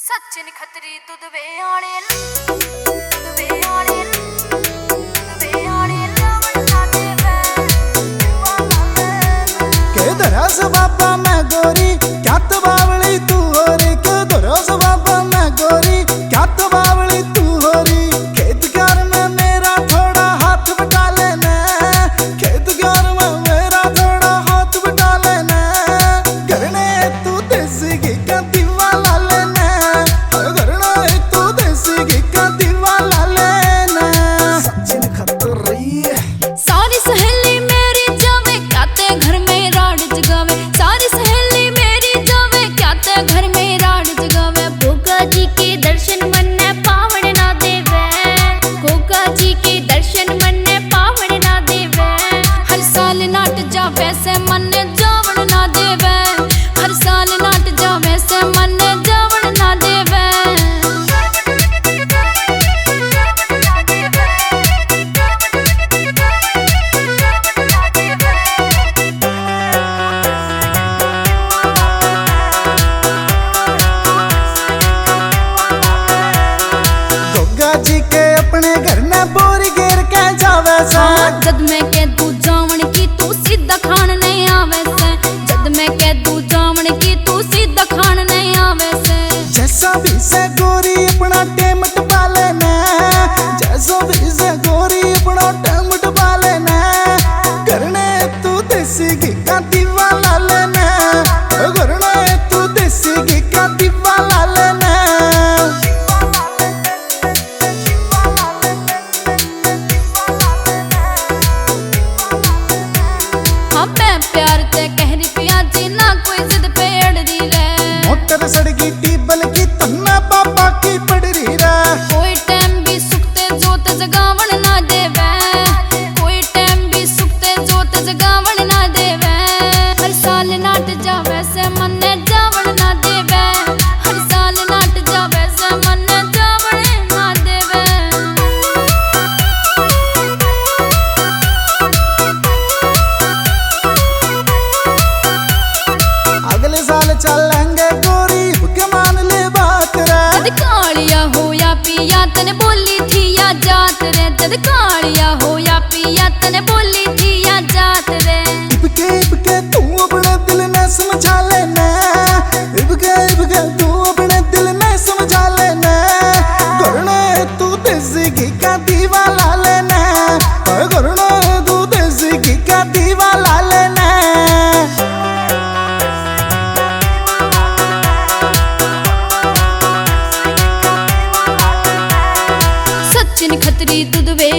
सचिन खत्री दूध वे आने दूध वे आने दूध वे आने लवण ना देवे के दरस बाबा मैं गोरी क्या तो बावली तू हो रे के दरस बाबा मैं गोरी क्या तो बावली तू हो री खेतकार में मेरा थोड़ा हाथ बटा लेना खेतकार में मेरा थोड़ा हाथ बटा लेना करने तू देसी घी का दीवाला लेना करना तू देसी घी का दीवाला लेना सचिन खत्री सारी सहेली मेरी जावे काते घर में राड जगावे सारी सहेली मेरी जावे काते घर में राड जगावे गोगा जी के दर्शन मन पावन ना देवे गोगा जी के दर्शन मन पावन ना देवे हर साल नाट जावे से मन जावन ना देवे हर साल नाट जावे से मन जावन ना देवे गोगा जी के अपने घर में बोरी गिर के जावे सा जद मैं कह तू जावण की तू सीधा खान नहीं आवे से जद मैं कह तू जावण की तू सीधा खान नहीं आवे से जैसा भी से गोरी अपना टेम टपा लेना जैसा भी से गोरी अपना टेम टपा लेना करने तू देसी घी का दीवाला लेना करना तू देसी घी का दीवाला लेना हम मैं प्यार ते कह रही पिया जी ना कोई जिद पे अड़ रही रे मोटर सड़गी टीबल की तन्ना पापा की पड़ रही रे कोई टाइम भी सुखते जोत जगावण ना देवे कोई टाइम भी सुखते जोत जगावण ना देवे हर साल नाट जावे से मन जावण ना देवे हर साल नाट जावे से मन जावण ना देवे अगले साल चलेंगे गोरी के मान ले बात रे जद कालिया होया पिया तने बोली थी या जात रे जद कालिया होया पिया तने बोली थी या जात रे इबके तू अपने दिल ने समझा लेना इबके तू अपने दिल ने समझा लेना करना तू देसी घी का दीवाला लेना करना तू देसी घी का दीवाला लेना सचिन खत्री दूध वे